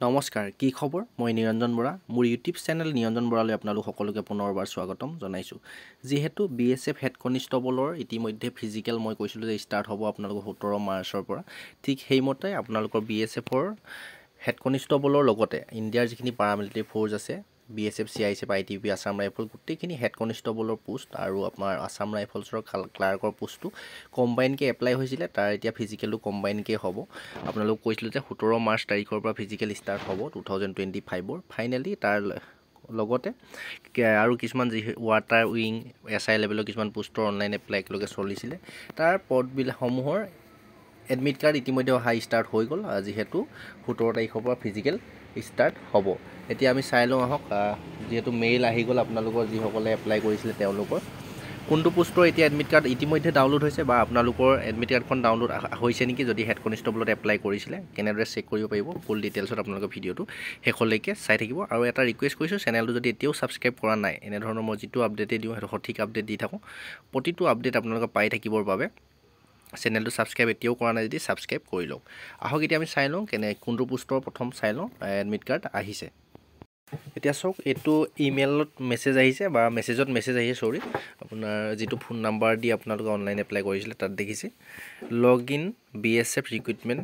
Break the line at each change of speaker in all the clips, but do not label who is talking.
নমস্কাৰ, কি খবৰ? মই নিৰঞ্জন বৰা। মোৰ ইউটিউব চেনেল নিৰঞ্জন বৰালৈ আপোনালোক সকলোকে পুনৰবাৰ স্বাগতম জনাইছোঁ। যিহেতু BSF হেড কনিষ্টবলৰ ইতিমধ্যে ফিজিকেল মই কৈছিলোঁ যে ষ্টাৰ্ট হ'ব আপোনালোকৰ 17 মাৰ্চৰ পৰা। ঠিক সেইমতে আপোনালোকৰ BSFৰ হেড কনিষ্টবলৰ লগতে ইণ্ডিয়াৰ যিখিনি পাৰামিলিটাৰী ফ'ৰ্চ আছে BSF CISF ITBP Assam rifle গোটেইখিনি হেড কনিষ্টবলৰ পোষ্ট আৰু আপোনাৰ আছাম ৰাইফলছৰ ক্লাৰ্কৰ পোষ্টটো কম্বাইনকৈ এপ্লাই হৈছিলে। তাৰ এতিয়া ফিজিকেলটো কম্বাইনকৈ হ'ব। আপোনালোক কৈছিলোঁ যে 17 মাৰ্চ তাৰিখৰ পৰা ফিজিকেল ষ্টাৰ্ট হ'ব 2025ৰ। ফাইনেলি তাৰ লগতে আৰু কিছুমান যি ৱাটাৰ উইং SI লেভেলৰ কিছুমান পোষ্টৰ অনলাইন এপ্লাই একেলগে চলিছিলে। তাৰ পদবিলাকসমূহৰ এডমিট কাৰ্ড ইতিমধ্যে অহা ষ্টাৰ্ট হৈ গ'ল। যিহেতু 17 তাৰিখৰ পৰা ফিজিকেল ষ্টাৰ্ট হ'ব। এতিয়া আমি চাই লওঁ আহক, যিহেতু মেইল আহি গ'ল আপোনালোকৰ যিসকলে এপ্লাই কৰিছিলে তেওঁলোকৰ কোনটো পোষ্টৰ এতিয়া এডমিট কাৰ্ড ইতিমধ্যে ডাউনলোড হৈছে বা আপোনালোকৰ এডমিট কাৰ্ডখন ডাউনলোড হৈছে নেকি যদি হেড কনিষ্টবলত এপ্লাই কৰিছিলে কেনেদৰে চেক কৰিব পাৰিব ফুল ডিটেইলছত আপোনালোকৰ ভিডিঅ'টো শেষলৈকে চাই থাকিব। আৰু এটা ৰিকুৱেষ্ট কৰিছোঁ, চেনেলটো যদি এতিয়াও ছাবস্ক্ৰাইব কৰা নাই, এনেধৰণৰ মই যিটো আপডেটেই দিওঁ সেইটো সঠিক আপডেট দি থাকোঁ। প্ৰতিটো আপডেট আপোনালোকে পাই থাকিবৰ বাবে চেনেলটো ছাবস্ক্ৰাইব এতিয়াও কৰা নাই যদি ছাবস্ক্ৰাইব কৰি লওক। আহক এতিয়া আমি চাই লওঁ কোনটো পোষ্টৰ প্ৰথম চাই লওঁ এডমিট কাৰ্ড আহিছে। এতিয়া চাওক, এইটো ইমেইলত মেছেজ আহিছে বা মেছেজ আহিছে চৰি, আপোনাৰ যিটো ফোন নাম্বাৰ দি আপোনালোকে অনলাইন এপ্লাই কৰিছিলে তাত দেখিছে লগ ইন BSF ৰিক্ৰুইটমেণ্ট।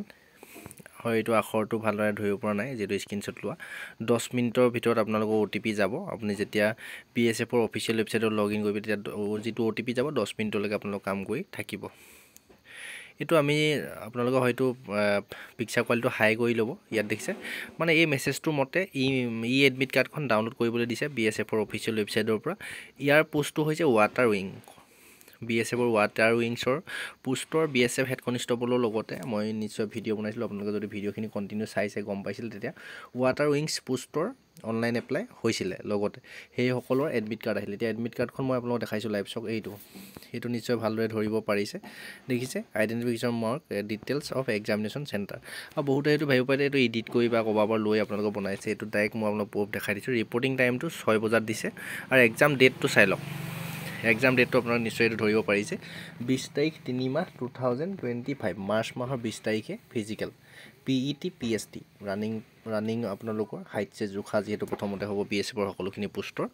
হয়, এইটো আখৰটো ভালদৰে ধৰিব পৰা নাই, যিটো স্ক্ৰীনশ্বট লোৱা 10 মিনিটৰ ভিতৰত আপোনালোকৰ OTP যাব। আপুনি যেতিয়া BSFৰ অফিচিয়েল ৱেবছাইটত লগ ইন কৰিব তেতিয়া যিটো OTP যাব 10 মিনিটলৈকে আপোনালোক কাম কৰি থাকিব। এইটো আমি আপোনালোকে হয়তো পিকচাৰ কোৱালিটিটো হাই কৰি ল'ব। ইয়াত দেখিছে মানে এই মেছেজটোৰ মতে ই এডমিট কাৰ্ডখন ডাউনলোড কৰিবলৈ দিছে BSFৰ অফিচিয়েল ৱেবছাইটৰ পৰা। ইয়াৰ পোষ্টটো হৈছে ৱাটাৰ উইং। BSFৰ ৱাটাৰ উইংছৰ পোষ্টৰ BSF হেড কনিষ্টবলৰ লগতে মই নিশ্চয় ভিডিঅ' বনাইছিলোঁ। আপোনালোকে যদি ভিডিঅ'খিনি কণ্টিনিউ চাই গম পাইছিল তেতিয়া ৱাটাৰ উইংছ পোষ্টৰ অনলাইন এপ্লাই হৈছিলে। লগতে সেইসকলৰ এডমিট কাৰ্ড আহিলে। এতিয়া এডমিট কাৰ্ডখন মই আপোনালোকক দেখাইছোঁ লাইভ চাওক। এইটো নিশ্চয় ভালদৰে ধৰিব পাৰিছে। দেখিছে identification mark details of examination centre. আৰু বহুতে সেইটো ভাবিব পাৰে এইটো এডিট কৰি বা ক'ৰবাৰ পৰা লৈ আপোনালোকে বনাইছে। এইটো ডাইৰেক্ট মই আপোনালোকক প্ৰুফ দেখাই দিছোঁ। ৰিপৰ্টিং টাইমটো 6 বজাত দিছে আৰু এক্সাম ডেটটো চাই লওক। এক্সাম ডেটটো আপোনালোকে নিশ্চয় এইটো ধৰিব পাৰিছে 20 তাৰিখ 3 মাহ 2025 মাৰ্চ মাহৰ 20 তাৰিখে ফিজিকেল PET PST ৰানিং আপোনালোকৰ হাইট জোখা যিহেতু প্ৰথমতে হ'ব BSFৰ সকলোখিনি পোষ্টৰ।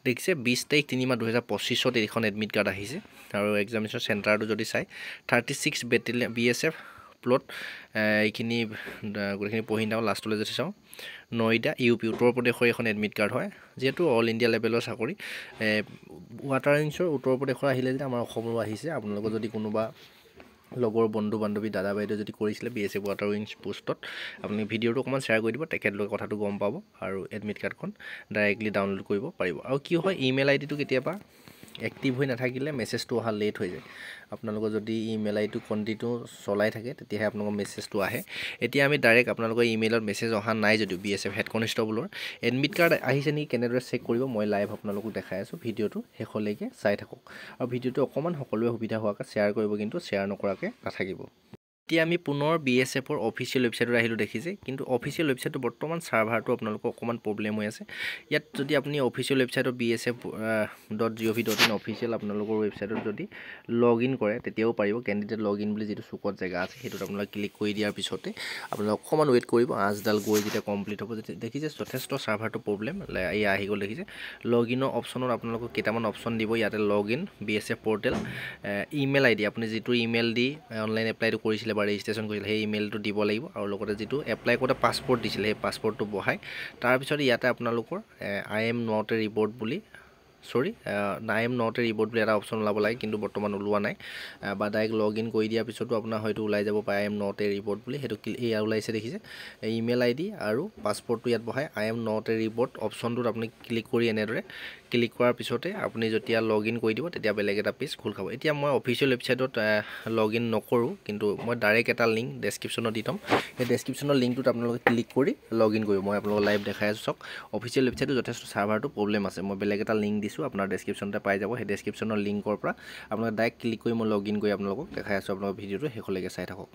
দেখিছে 20 তাৰিখ 3 মাহ 2025ত এইখন এডমিট কাৰ্ড আহিছে। আৰু এক্সামিনেশ্যন চেণ্টাৰটো যদি চাই 36 বেটেলিয়ন BSF প্লট এইখিনি গোটেইখিনি পঢ়ি নাও লাষ্টলৈ যদি চাওঁ নয়ডা UP উত্তৰ প্ৰদেশৰ এখন এডমিট কাৰ্ড হয়। যিহেতু অল ইণ্ডিয়া লেভেলৰ চাকৰি ৱাটাৰ উইংছৰ উত্তৰ প্ৰদেশৰ আহিলে যেতিয়া আমাৰ অসমৰো আহিছে। আপোনালোকৰ যদি কোনোবা লগৰ বন্ধু বান্ধৱী দাদা বাইদেউ যদি কৰিছিলে BSF ৱাটাৰ উইংছ পোষ্টত আপুনি ভিডিঅ'টো অকণমান শ্বেয়াৰ কৰি দিব, তেখেতলোকে কথাটো গম পাব আৰু এডমিট কাৰ্ডখন ডাইৰেক্টলি ডাউনলোড কৰিব পাৰিব। আৰু কি হয় ইমেইল আইডিটো কেতিয়াবা এক্টিভ হৈ নাথাকিলে মেছেজটো অহা লেট হৈ যায়। আপোনালোকৰ যদি ইমেইল আইডিটো কণ্টিনিউ চলাই থাকে তেতিয়াহে আপোনালোকৰ মেছেজটো আহে। এতিয়া আমি ডাইৰেক্ট আপোনালোকৰ ইমেইলত মেছেজ অহা নাই যদিও BSF হেড কনিষ্টবলৰ এডমিট কাৰ্ড আহিছে নেকি কেনেদৰে চেক কৰিব মই লাইভ আপোনালোকক দেখাই আছোঁ। ভিডিঅ'টো শেষলৈকে চাই থাকক আৰু ভিডিঅ'টো অকণমান সকলোৱে সুবিধা হোৱাকৈ শ্বেয়াৰ কৰিব, কিন্তু শ্বেয়াৰ নকৰাকৈ নাথাকিব। এতিয়া আমি পুনৰ BSFৰ অফিচিয়েল ৱেবছাইটত আহিলোঁ। দেখিছে কিন্তু অফিচিয়েল ৱেবছাইটটো বৰ্তমান ছাৰ্ভাৰটো আপোনালোকৰ অকণমান প্ৰব্লেম হৈ আছে। ইয়াত যদি আপুনি অফিচিয়েল ৱেবছাইটত BSF.gov.in অফিচিয়েল আপোনালোকৰ ৱেবছাইটত যদি লগ ইন কৰে তেতিয়াও পাৰিব। কেণ্ডিডেট লগ ইন বুলি যিটো চুকত জেগা আছে সেইটোত আপোনালোকে ক্লিক কৰি দিয়াৰ পিছতে আপোনালোকে অকণমান ৱেইট কৰিব। 8ডাল গৈ যেতিয়া কমপ্লিট হ'ব দেখিছে যথেষ্ট ছাৰ্ভাৰটো প্ৰব্লেম। এয়া আহি গ'ল দেখিছে লগ ইনৰ অপশ্যনত আপোনালোকক কেইটামান অপশ্যন দিব। ইয়াতে log in BSF portal email ID আপুনি যিটো ইমেইল দি অনলাইন এপ্লাইটো কৰিছিলে বা ৰেজিষ্ট্ৰেশ্যন কৰিছিলে সেই ইমেইলটো দিব লাগিব। আৰু লগতে যিটো এপ্লাই কৰোঁতে পাছপৰ্ট দিছিলে সেই পাছপৰ্টটো বহাই তাৰপিছত ইয়াতে আপোনালোকৰ I am not a report বুলি এটা অপশ্যন ওলাব লাগে, কিন্তু বৰ্তমান ওলোৱা নাই। বা ডাইৰেক্ট লগ ইন কৰি দিয়াৰ পিছতো আপোনাৰ হয়তো ওলাই যাব পাৰে I am not a report বুলি। সেইটো এয়া ওলাইছে দেখিছে ইমেইল আইডি আৰু পাছপৰ্টটো ইয়াত বহাই I am not a report অপশ্যনটোত আপুনি ক্লিক কৰি এনেদৰে ক্লিক কৰাৰ পিছতে আপুনি যেতিয়া লগ ইন কৰি দিব তেতিয়া বেলেগ এটা পেজ খোল খাব। এতিয়া মই অফিচিয়েল ৱেবছাইটত লগ ইন নকৰোঁ, কিন্তু মই ডাইৰেক্ট এটা লিংক ডেছক্ৰিপশ্যনত দি থ'ম। সেই ডেছক্ৰিপশ্যনৰ লিংকটোত আপোনালোকে ক্লিক কৰি লগ ইন কৰিব। মই আপোনালোকক লাইভ দেখাই আছোঁ চাওক। অফিচিয়েল ৱেবছাইটটো যথেষ্ট ছাৰ্ভাৰটো প্ৰব্লেম আছে। মই বেলেগ এটা লিংক দিছোঁ, আপোনাৰ ডেছক্ৰিপশ্যনতে পাই যাব। সেই ডেছক্ৰিপশ্যনৰ লিংকৰ পৰা আপোনালোকে ডাইৰেক্ট ক্লিক কৰি মই লগ ইন কৰি আপোনালোকক দেখাই আছোঁ। আপোনালোকৰ ভিডিঅ'টো শেষলৈকে চাই থাকক।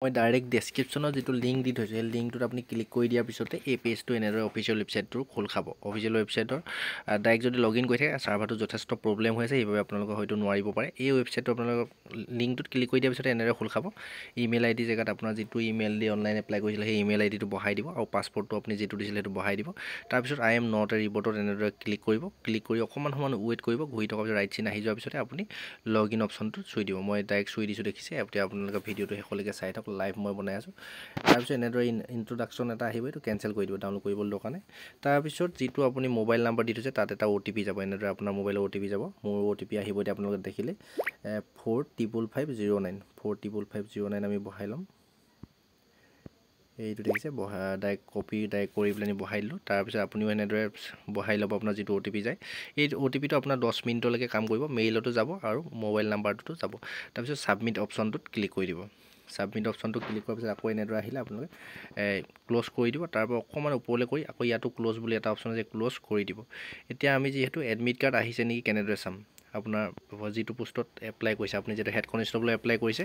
মই ডাইৰেক্ট ডেছক্ৰিপশ্যনত যিটো লিংক দি থৈছোঁ সেই লিংকটোত আপুনি ক্লিক কৰি দিয়াৰ পিছতে এই পেজটো এনেদৰে অফিচিয়েল ৱেবছাইটটো খোল খাব অফিচিয়েল ৱেবছাইটৰ ডাইৰেক্ট যদি লগ ইন কৰি থাকে ছাৰ্ভাৰটো যথেষ্ট প্ৰব্লেম হৈ আছে সেইবাবে আপোনালোকে হয়তো নোৱাৰিব পাৰে এই ৱেবছাইটটো আপোনালোকক লিংকটোত ক্লিক কৰি দিয়াৰ পিছতে এনেদৰে খোল খাব ইমেইল আই ডি জেগাত আপোনাৰ যিটো ইমেইল দি অনলাইন এপ্লাই কৰিছিলে সেই ইমেইল আই ডিটো বহাই দিব আৰু পাছপৰ্টটো আপুনি যিটো দিছিলে সেইটো বহাই দিব তাৰপিছত আই এম নট এ ৰিপৰ্টত এনেদৰে ক্লিক কৰিব ক্লিক কৰি অকণমান সময় ৱেইট কৰিব ঘূৰি থকাৰ পিছত ৰাইট চিন আহি যোৱাৰ পিছতে আপুনি লগ ইন অপশ্যনটো চুই দিব মই ডাইৰেক্ট চুই দিছোঁ দেখিছে এতিয়া আপোনালোকে ভিডিঅ'টো শেষলৈকে চাই থাকক লাইভ মই বনাই আছোঁ তাৰপিছত এনেদৰে ইনট্ৰডাকশ্যন এটা আহিব এইটো কেঞ্চেল কৰি দিব ডাউনলোড কৰিবলৈ দৰকাৰ নাই তাৰপিছত যিটো আপুনি মোবাইল নাম্বাৰ দি থৈছে তাত এটা OTP যাব এনেদৰে আপোনাৰ মোবাইলৰ OTP যাব মোৰ OTP আহিব এতিয়া আপোনালোকে দেখিলে 45509 45509 আমি বহাই ল'ম এইটো দেখিছে ডাইৰেক্ট কপি ডাইৰেক্ট কৰি পেলাই বহাই দিলোঁ তাৰপিছত আপুনিও এনেদৰে বহাই ল'ব আপোনাৰ যিটো OTP যায় এই OTPটো আপোনাৰ 10 মিনিটলৈকে কাম কৰিব মেইলতো যাব আৰু মোবাইল নাম্বাৰটোতো যাব তাৰপিছত ছাবমিট অপশ্যনটোত ক্লিক কৰি দিব ছাবমিট অপশ্যনটো ক্লিক কৰাৰ পিছত আকৌ এনেদৰে আহিলে আপোনালোকে ক্ল'জ কৰি দিব তাৰপৰা অকণমান ওপৰলৈ কৰি আকৌ ইয়াতো ক্ল'জ বুলি এটা অপশ্যন আছে ক্ল'জ কৰি দিব এতিয়া আমি যিহেতু এডমিট কাৰ্ড আহিছে নেকি কেনেদৰে চাম আপোনাৰ যিটো পোষ্টত এপ্লাই কৰিছে আপুনি যিটো হেড কনষ্টেবল এপ্লাই কৰিছে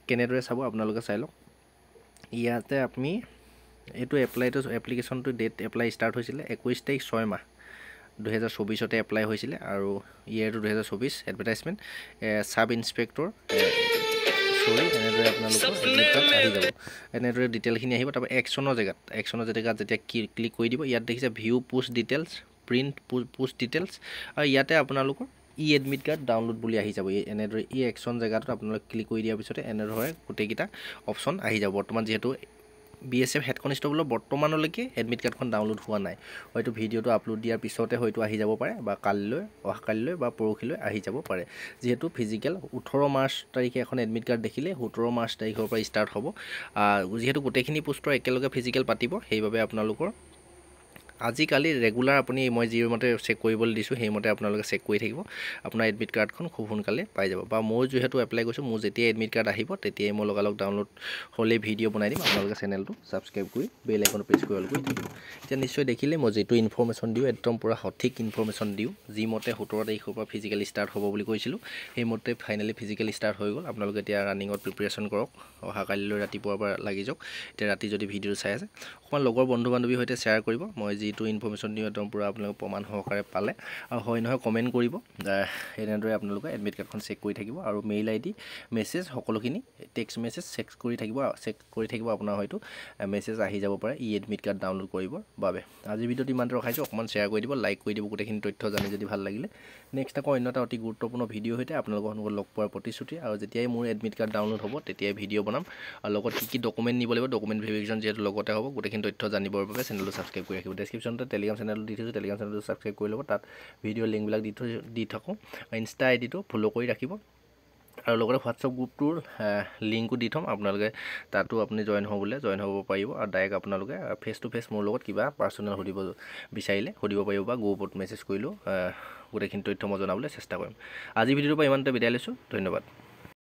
কেনেদৰে চাব আপোনালোকে চাই লওক ইয়াতে আপুনি এইটো এপ্লিকেশ্যনটো ডেট এপ্লাই ষ্টাৰ্ট হৈছিলে 21 তাৰিখ 6 মাহ 2024 এপ্লাই হৈছিলে আৰু ইয়েৰটো 2024 এডভাৰটাইজমেণ্ট ছাব ইনস্পেক্টৰ এনেদৰে আপোনালোকৰ এডমিট কাৰ্ড আহি যাব এনেদৰে ডিটেইলখিনি আহিব তাৰপৰা একশ্যনৰ জেগাত যেতিয়া ক্লিক কৰি দিব ইয়াত দেখিছে view post details print post details আৰু ইয়াতে আপোনালোকৰ এডমিট কাৰ্ড ডাউনলোড বুলি আহি যাব এনেদৰে একশ্যন জেগাটোত আপোনালোকে ক্লিক কৰি দিয়াৰ পিছতে এনেদৰে গোটেইকেইটা অপশ্যন আহি যাব বৰ্তমান যিহেতু BSF হেড কনষ্টেবলৰ বৰ্তমানলৈকে এডমিট কাৰ্ডখন ডাউনলোড হোৱা নাই হয়তো ভিডিঅ'টো আপলোড দিয়াৰ পিছতে হয়তো আহি যাব পাৰে বা অহাকালিলৈ বা পৰহিলৈ আহি যাব পাৰে যিহেতু ফিজিকেল 18 মাৰ্চ তাৰিখে এখন এডমিট কাৰ্ড দেখিলে 17 মাৰ্চ তাৰিখৰ পৰা ষ্টাৰ্ট হ'ব যিহেতু গোটেইখিনি পোষ্টৰ একেলগে ফিজিকেল পাতিব সেইবাবে আপোনালোকৰ আজিকালি ৰেগুলাৰ আপুনি মই যিমতে চেক কৰিবলৈ দিছোঁ সেইমতে আপোনালোকে চেক কৰি থাকিব আপোনাৰ এডমিট কাৰ্ডখন খুব সোনকালে পাই যাব বা মই যিহেতু এপ্লাই কৰিছোঁ মোৰ যেতিয়া এডমিট কাৰ্ড আহিব তেতিয়াই মই লগালগ ডাউনলোড হ'লে ভিডিঅ' বনাই দিম আপোনালোকে চেনেলটো ছাবস্ক্ৰাইব কৰি বেল আইকন প্ৰেছ কৰি থাকিব এতিয়া নিশ্চয় দেখিলে মই যিটো ইনফৰ্মেশ্যন দিওঁ একদম পূৰা সঠিক ইনফৰ্মেশ্যন দিওঁ যিমতে 17 তাৰিখৰ পৰা ফিজিকেল ষ্টাৰ্ট হ'ব বুলি কৈছিলোঁ সেইমতে ফাইনেলি ফিজিকেল ষ্টাৰ্ট হৈ গ'ল আপোনালোকে এতিয়া ৰানিঙত প্ৰিপেৰেশ্যন কৰক অহাকালিলৈ ৰাতিপুৱাৰ পৰা লাগি যাওক এতিয়া ৰাতি যদি ভিডিঅ'টো চাই আছে অকণমান লগৰ বন্ধু বান্ধৱীৰ সৈতে শ্বেয়াৰ কৰিব মই যিটো ইনফৰ্মেশ্যন দিওঁ একদম পূৰা আপোনালোকে প্ৰমাণ সহকাৰে পালে আৰু হয় নহয় কমেণ্ট কৰিব এনেদৰে আপোনালোকে এডমিট কাৰ্ডখন চেক কৰি থাকিব আৰু মেইল ID মেছেজ সকলোখিনি টেক্সট মেছেজ চেক কৰি থাকিব আপোনাৰ হয়তো মেছেজ আহি যাব পাৰে এডমিট কাৰ্ড ডাউনলোড কৰিবৰ বাবে আজি ভিডিঅ'টো ইমানতে ৰখাইছোঁ অকণমান শ্বেয়াৰ কৰি দিব লাইক কৰি দিব গোটেইখিনি তথ্য জানি যদি ভাল লাগিলে নেক্সট আকৌ অন্য এটা অতি গুৰুত্বপূৰ্ণ ভিডিঅ' সৈতে আপোনালোকৰ সন্মুখত লগ পোৱাৰ প্ৰতিশ্ৰুতি আৰু যেতিয়াই মোৰ এডমিট কাৰ্ড ডাউনলোড হ'ব তেতিয়াই ভিডিঅ' বনাম আৰু লগত কি ডকুমেণ্ট নিব লাগিব ডকুমেণ্ট ভেৰিফিকেশ্যন যিহেতু লগতে হ'ব গোটেইখিনি তথ্য জানিবৰ বাবে চেনেলটো ছাবস্ক্ৰাইব কৰি ৰাখিব ডেছক্ৰিপশ্যনতে টেলিগ্ৰাম চেনেলটো দি থৈছোঁ টেলিগ্ৰাম চেনেলটো ছাবস্ক্ৰাইব কৰি ল'ব তাত ভিডিঅ' লিংকবিলাক দি থাকোঁ ইনষ্টা আইডিটো ফ'ল' কৰি ৰাখিব আৰু লগতে হোৱাটছআপ গ্ৰুপটোৰ লিংকো দি থ'ম আপোনালোকে তাতো আপুনি জইন হ'ব পাৰিব আৰু ডাইৰেক্ট আপোনালোকে ফেচ টু ফেচ মোৰ লগত কিবা পাৰ্চনেল সুধিব বিচাৰিলে সুধিব পাৰিব বা গ্ৰুপত মেছেজ কৰিলেও গোটেইখিনি তথ্য মই জনাবলৈ চেষ্টা কৰিম আজি ভিডিঅ'টোৰ পৰা ইমানতে বিদায় লৈছোঁ ধন্যবাদ